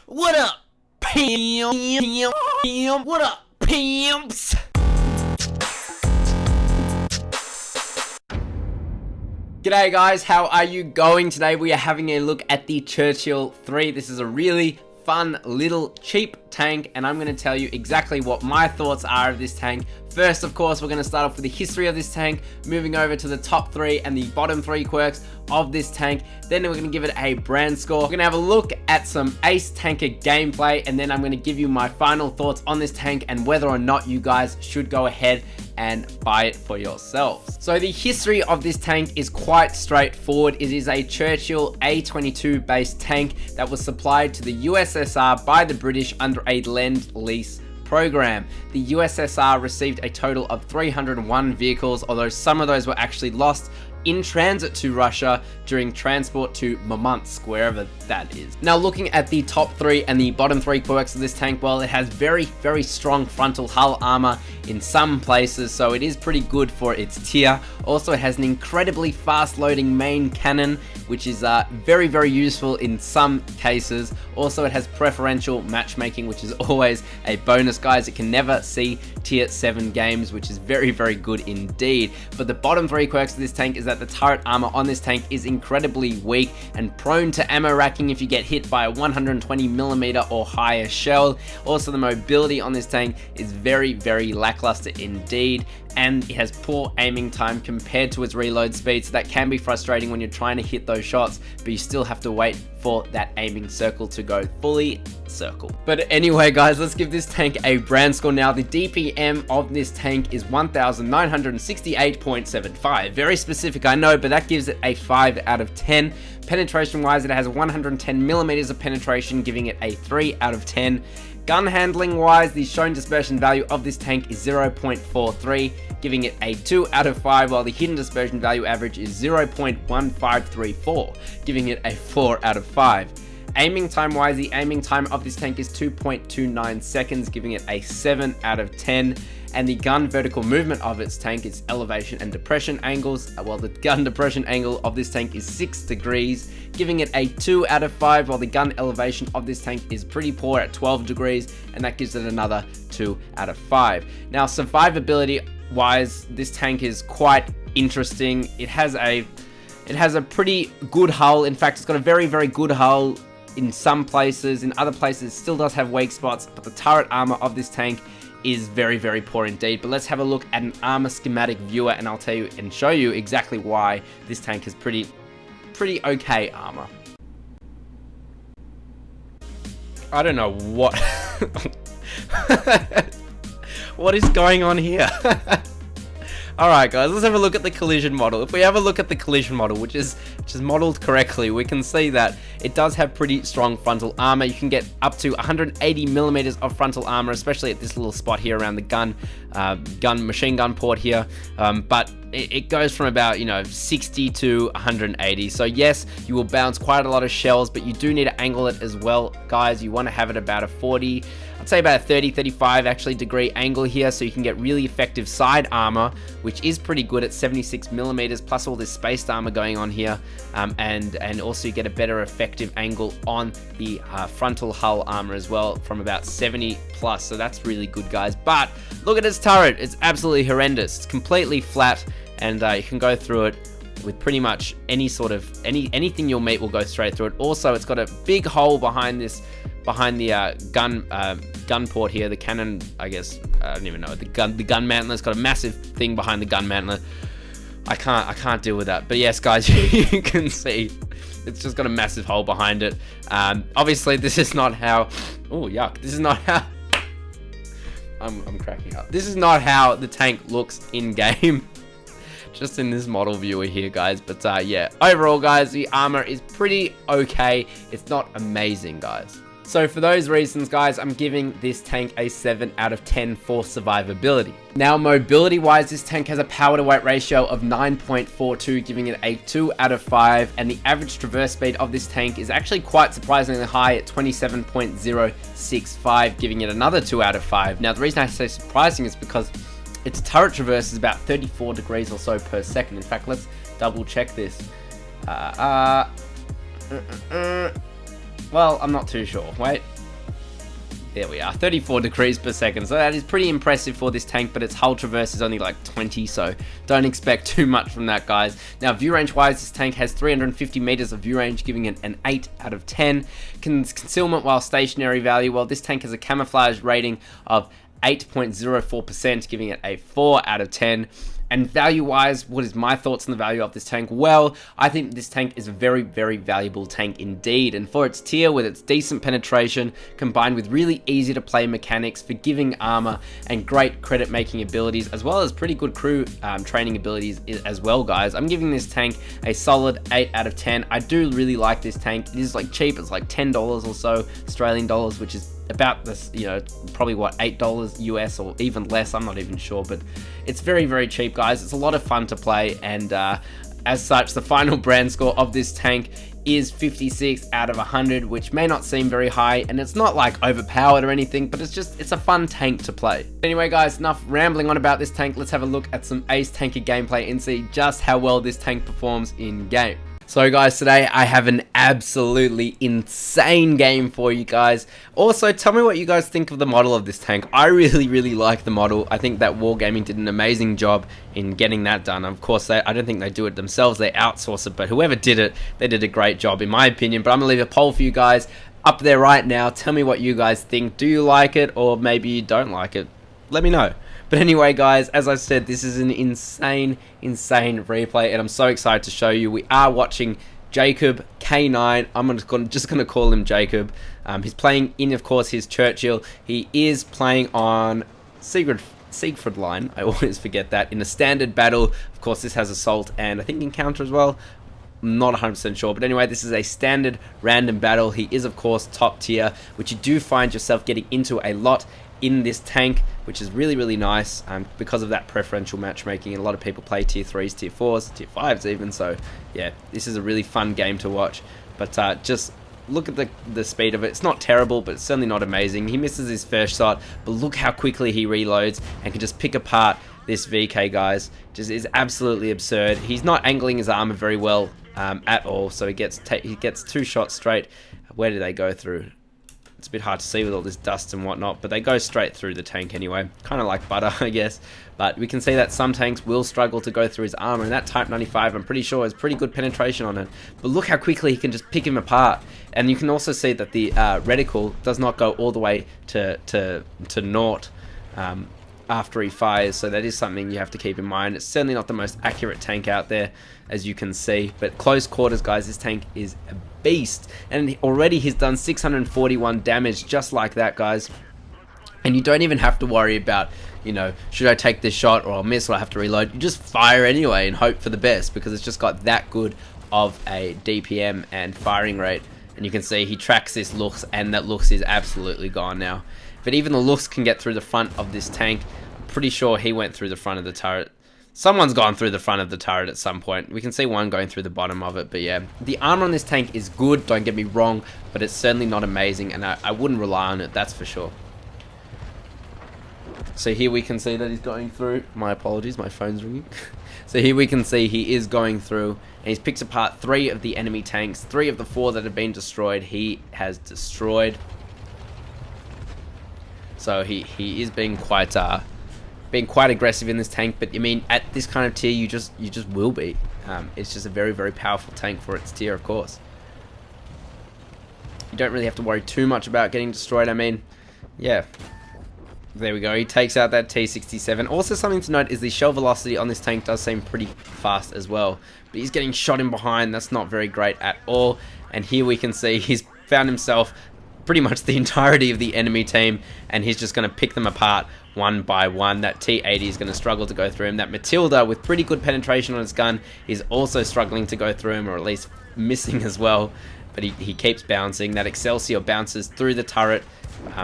What up, pimp? What up, pimps? G'day guys, how are you going? Today we are having a look at the Churchill III. This is a really fun little cheap tank, and I'm going to tell you exactly what my thoughts are of this tank. First, of course, we're going to start off with the history of this tank, moving over to the top 3 and the bottom 3 quirks of this tank. Then we're going to give it a brand score. We're going to have a look at some Ace Tanker gameplay, and then I'm going to give you my final thoughts on this tank and whether or not you guys should go ahead and buy it for yourselves. So the history of this tank is quite straightforward. It is a Churchill A22 based tank that was supplied to the USSR by the British under a Lend-Lease program. The USSR received a total of 301 vehicles, although some of those were actually lost in transit to Russia during transport to Murmansk, wherever that is. Now, looking at the top 3 and the bottom 3 quirks of this tank, well, it has very strong frontal hull armor in some places, so it is pretty good for its tier. Also, it has an incredibly fast loading main cannon, which is very useful in some cases. Also, it has preferential matchmaking, which is always a bonus, guys. It can never see tier 7 games, which is very good indeed. But the bottom 3 quirks of this tank is that the turret armor on this tank is incredibly weak and prone to ammo racking if you get hit by a 120mm or higher shell. Also, the mobility on this tank is very lackluster indeed, and it has poor aiming time compared to its reload speed, so that can be frustrating when you're trying to hit those shots, but you still have to wait for that aiming circle to go fully circle. But anyway, guys, let's give this tank a brand score now. The DPM of this tank is 1968.75. Very specific, I know, but that gives it a 5 out of 10. Penetration wise, it has 110mm of penetration, giving it a 3 out of 10. Gun handling wise, the shown dispersion value of this tank is 0.43, giving it a 2 out of 5, while the hidden dispersion value average is 0.1534, giving it a 4 out of 5. Aiming time wise, the aiming time of this tank is 2.29 seconds, giving it a 7 out of 10. And the gun vertical movement of its tank is elevation and depression angles. Well, the gun depression angle of this tank is 6 degrees, giving it a 2 out of 5, while the gun elevation of this tank is pretty poor at 12 degrees, and that gives it another 2 out of 5. Now, survivability wise, this tank is quite interesting. It has a pretty good hull. In fact, it's got a very good hull in some places. In other places, it still does have weak spots, but the turret armor of this tank is very poor indeed. But let's have a look at an armor schematic viewer, and I'll tell you and show you exactly why this tank has pretty okay armor. I don't know what what is going on here. Alright guys, let's have a look at the collision model. If we have a look at the collision model, which is modeled correctly, we can see that it does have pretty strong frontal armor. You can get up to 180mm of frontal armor, especially at this little spot here around the machine gun port here. But it goes from about 60 to 180. So yes, you will bounce quite a lot of shells, but you do need to angle it as well, guys. You want to have it about a 40, I'd say about a 30-35 actually degree angle here, so you can get really effective side armor, which is pretty good at 76mm, plus all this spaced armor going on here, and also you get a better effective angle on the frontal hull armor as well from about 70 plus. So that's really good, guys. But look at its turret, it's absolutely horrendous. It's completely flat, and you can go through it with pretty much anything you'll meet will go straight through it. Also, it's got a big hole behind the gun port here, the cannon, I guess. I don't even know, the gun mantler. It's got a massive thing behind the gun mantler. I can't deal with that. But yes, guys, you can see it's just got a massive hole behind it. Obviously, this is not how. Oh yuck! This is not how. I'm cracking up. This is not how the tank looks in game. Just in this model viewer here, guys. But yeah, overall, guys, the armor is pretty okay. It's not amazing, guys. So for those reasons, guys, I'm giving this tank a 7 out of 10 for survivability. Now, mobility wise, this tank has a power to weight ratio of 9.42, giving it a 2 out of 5. And the average traverse speed of this tank is actually quite surprisingly high at 27.065, giving it another 2 out of 5. Now, the reason I say surprising is because its turret traverse is about 34 degrees or so per second. In fact, let's double check this. Well, I'm not too sure. Wait. There we are, 34 degrees per second, so that is pretty impressive for this tank, but its hull traverse is only like 20, so don't expect too much from that, guys. Now, view range wise, this tank has 350 meters of view range, giving it an 8 out of 10. Concealment while stationary value, well, this tank has a camouflage rating of 8.04%, giving it a 4 out of 10. And value-wise, what is my thoughts on the value of this tank? Well, I think this tank is a very, very valuable tank indeed. And for its tier, with its decent penetration, combined with really easy-to-play mechanics, forgiving armor, and great credit-making abilities, as well as pretty good crew training abilities as well, guys, I'm giving this tank a solid 8 out of 10. I do really like this tank. It is like cheap. It's like $10 or so Australian dollars, which is about this, you know, probably what, $8 US or even less, I'm not even sure, but it's very, very cheap, guys. It's a lot of fun to play, and as such, the final brand score of this tank is 56 out of 100, which may not seem very high, and it's not like overpowered or anything, but it's a fun tank to play. Anyway, guys, enough rambling on about this tank. Let's have a look at some Ace Tanker gameplay and see just how well this tank performs in game. So guys, today I have an absolutely insane game for you guys. Also, tell me what you guys think of the model of this tank. I really, really like the model. I think that Wargaming did an amazing job in getting that done. Of course, I don't think they do it themselves. They outsource it, but whoever did it, they did a great job in my opinion. But I'm going to leave a poll for you guys up there right now. Tell me what you guys think. Do you like it, or maybe you don't like it? Let me know. But anyway, guys, as I said, this is an insane replay, and I'm so excited to show you. We are watching Jacob K9. I'm just gonna call him Jacob. He's playing in, of course, his Churchill. He is playing on Siegfried line. I always forget that. In a standard battle, of course, this has assault and I think encounter as well. I'm not 100% sure, but anyway, this is a standard random battle. He is, of course, top tier, which you do find yourself getting into a lot in this tank, which is really, really nice because of that preferential matchmaking. And a lot of people play tier 3s, tier 4s, tier 5s even, so yeah, this is a really fun game to watch. But just look at the speed of it. It's not terrible, but it's certainly not amazing. He misses his first shot, but look how quickly he reloads and can just pick apart this VK, guys. Just is absolutely absurd. He's not angling his armor very well at all, so he gets 2 shots straight. Where do they go through? It's a bit hard to see with all this dust and whatnot, but they go straight through the tank anyway. Kind of like butter, I guess. But we can see that some tanks will struggle to go through his armor, and that Type 95, I'm pretty sure, has pretty good penetration on it. But look how quickly he can just pick him apart. And you can also see that the reticle does not go all the way to naught after he fires, so that is something you have to keep in mind. It's certainly not the most accurate tank out there, as you can see, but close quarters, guys, this tank is a beast, and already he's done 641 damage just like that, guys. And you don't even have to worry about, you know, should I take this shot or I'll miss or I have to reload. You just fire anyway and hope for the best, because it's just got that good of a DPM and firing rate. And you can see he tracks this looks, and that looks is absolutely gone now. But even the looks can get through the front of this tank. I'm pretty sure he went through the front of the turret. Someone's gone through the front of the turret at some point. We can see one going through the bottom of it, but yeah. The armor on this tank is good, don't get me wrong, but it's certainly not amazing, and I wouldn't rely on it, that's for sure. So here we can see that he's going through. My apologies, my phone's ringing. So here we can see he is going through, and he's picked apart 3 of the enemy tanks. 3 of the 4 that have been destroyed, he has destroyed. So he is being quite aggressive in this tank, but I mean, at this kind of tier, you just will be. It's just a very, very powerful tank for its tier, of course. You don't really have to worry too much about getting destroyed. I mean, yeah. There we go. He takes out that T-67. Also, something to note is the shell velocity on this tank does seem pretty fast as well. But he's getting shot in behind. That's not very great at all. And here we can see he's found himself pretty much the entirety of the enemy team, and he's just going to pick them apart one by one. That T-80 is going to struggle to go through him. That Matilda, with pretty good penetration on his gun, is also struggling to go through him, or at least missing as well. But he keeps bouncing. That Excelsior bounces through the turret,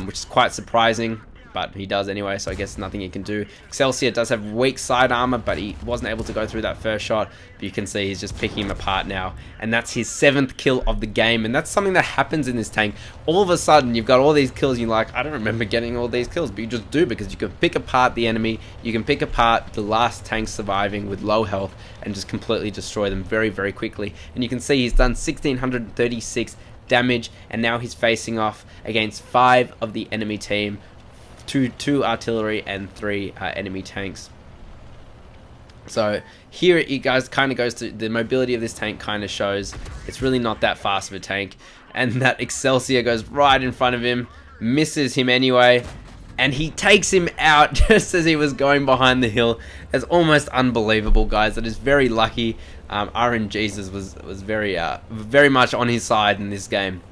which is quite surprising. But he does anyway, so I guess nothing he can do. Excelsior does have weak side armor, but he wasn't able to go through that first shot. But you can see he's just picking him apart now. And that's his 7th kill of the game. And that's something that happens in this tank. All of a sudden, you've got all these kills, and you're like, I don't remember getting all these kills. But you just do, because you can pick apart the enemy. You can pick apart the last tank surviving with low health and just completely destroy them very, very quickly. And you can see he's done 1,636 damage, and now he's facing off against 5 of the enemy team, two artillery and 3 enemy tanks. So here it guys kind of goes to the mobility of this tank, kind of shows it's really not that fast of a tank, and that Excelsior goes right in front of him, misses him anyway, and he takes him out just as he was going behind the hill. That's almost unbelievable, guys. That is very lucky. RNGesus was very much on his side in this game.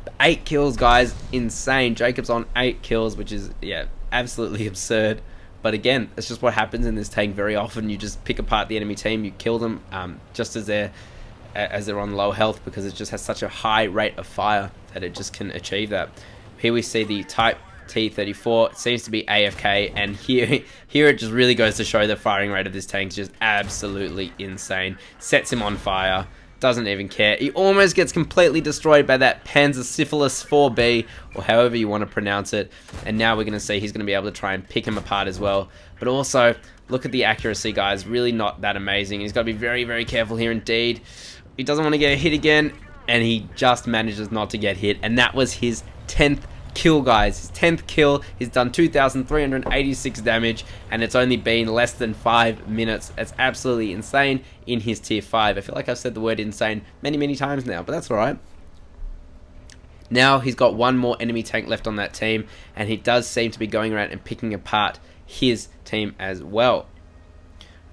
But 8 kills, guys, insane. Jacob's on 8 kills, which is, yeah, absolutely absurd. But again, it's just what happens in this tank very often. You just pick apart the enemy team, you kill them just as they're on low health, because it just has such a high rate of fire that it just can achieve that. Here we see the Type T-34. It seems to be AFK, and here it just really goes to show the firing rate of this tank is just absolutely insane. Sets him on fire, doesn't even care. He almost gets completely destroyed by that Panzersyphilis 4B, or however you want to pronounce it. And now we're going to see he's going to be able to try and pick him apart as well. But also, look at the accuracy, guys. Really not that amazing. He's got to be very, very careful here indeed. He doesn't want to get hit again, and he just manages not to get hit. And that was his 10th kill, guys. His 10th kill. He's done 2,386 damage, and it's only been less than 5 minutes. That's absolutely insane in his tier 5. I feel like I've said the word insane many times now, but that's alright. Now he's got one more enemy tank left on that team, and he does seem to be going around and picking apart his team as well.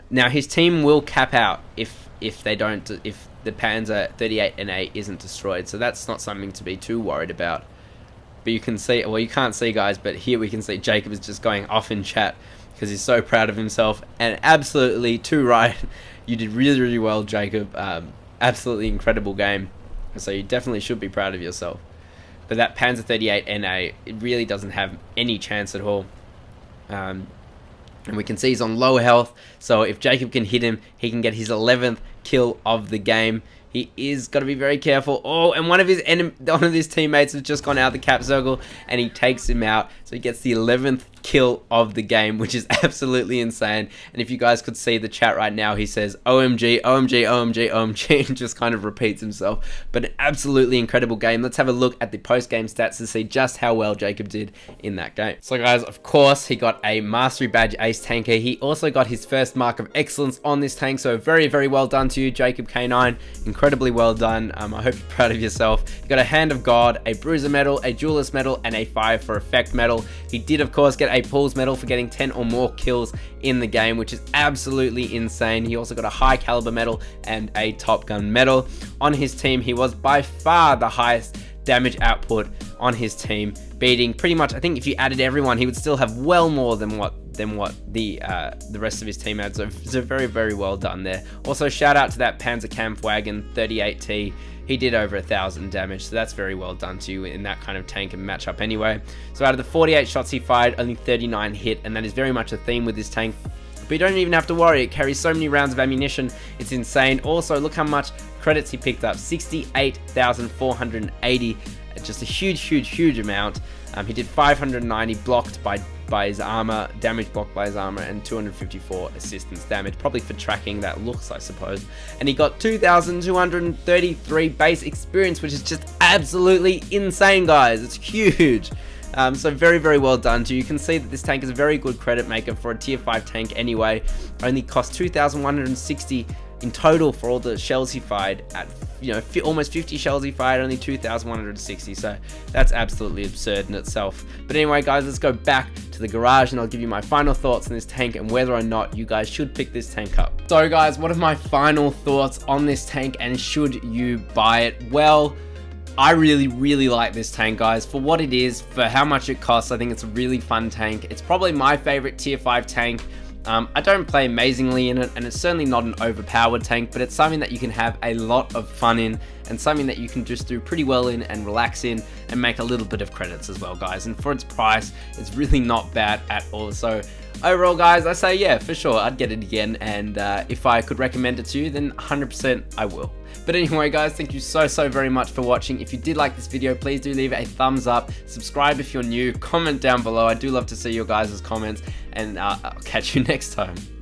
Now his team will cap out if the Panzer 38NA isn't destroyed, so that's not something to be too worried about. But you can see, well, you can't see, guys, but here we can see Jacob is just going off in chat because he's so proud of himself, and absolutely too right. You did really well, Jacob. Absolutely incredible game, so you definitely should be proud of yourself. But that Panzer 38NA, it really doesn't have any chance at all. And we can see he's on low health, so if Jacob can hit him, he can get his 11th kill of the game. He is got to be very careful. Oh, and one of his teammates has just gone out of the cap circle, and he takes him out. So he gets the 11th kill of the game, which is absolutely insane. And if you guys could see the chat right now, he says OMG, OMG, OMG, OMG, and just kind of repeats himself. But an absolutely incredible game. Let's have a look at the post-game stats to see just how well Jacob did in that game. So guys, of course, he got a Mastery Badge Ace Tanker. He also got his first Mark of Excellence on this tank. So very well done to you, Jacob K9. Incredibly well done. I hope you're proud of yourself. You got a Hand of God, a Bruiser Medal, a Duelist Medal, and a Fire for Effect Medal. He did, of course, get a Pools Medal for getting 10 or more kills in the game, which is absolutely insane. He also got a High Caliber Medal and a Top Gun Medal. On his team, he was by far the highest damage output on his team, beating pretty much, I think if you added everyone, he would still have well more than what the rest of his team had. So very well done there. Also, shout out to that Panzer Kampfwagen 38T. He did over 1,000 damage, so that's very well done to you in that kind of tank and matchup anyway. So out of the 48 shots he fired, only 39 hit, and that is very much a theme with this tank. But you don't even have to worry, it carries so many rounds of ammunition, it's insane. Also, look how much credits he picked up, 68,480, just a huge amount. He did 590 blocked by his armor, damage blocked by his armor, and 254 assistance damage, probably for tracking that looks, I suppose. And he got 2,233 base experience, which is just absolutely insane, guys. It's huge. So very well done to you. You can see that this tank is a very good credit maker for a tier 5 tank anyway. Only cost 2,160 in total for all the shells he fired at, almost 50 shells he fired, only 2,160. So that's absolutely absurd in itself. But anyway, guys, let's go back to the garage and I'll give you my final thoughts on this tank and whether or not you guys should pick this tank up. So guys, what are my final thoughts on this tank and should you buy it? Well, I really like this tank, guys. For what it is, for how much it costs, I think it's a really fun tank. It's probably my favorite tier 5 tank. I don't play amazingly in it, and it's certainly not an overpowered tank, but it's something that you can have a lot of fun in, and something that you can just do pretty well in and relax in and make a little bit of credits as well, guys. And for its price, it's really not bad at all. So overall, guys, I say yeah, for sure, I'd get it again, and if I could recommend it to you, then 100% I will. But anyway, guys, thank you so very much for watching. If you did like this video, please do leave it a thumbs up, subscribe if you're new, comment down below. I do love to see your guys' comments, and I'll catch you next time.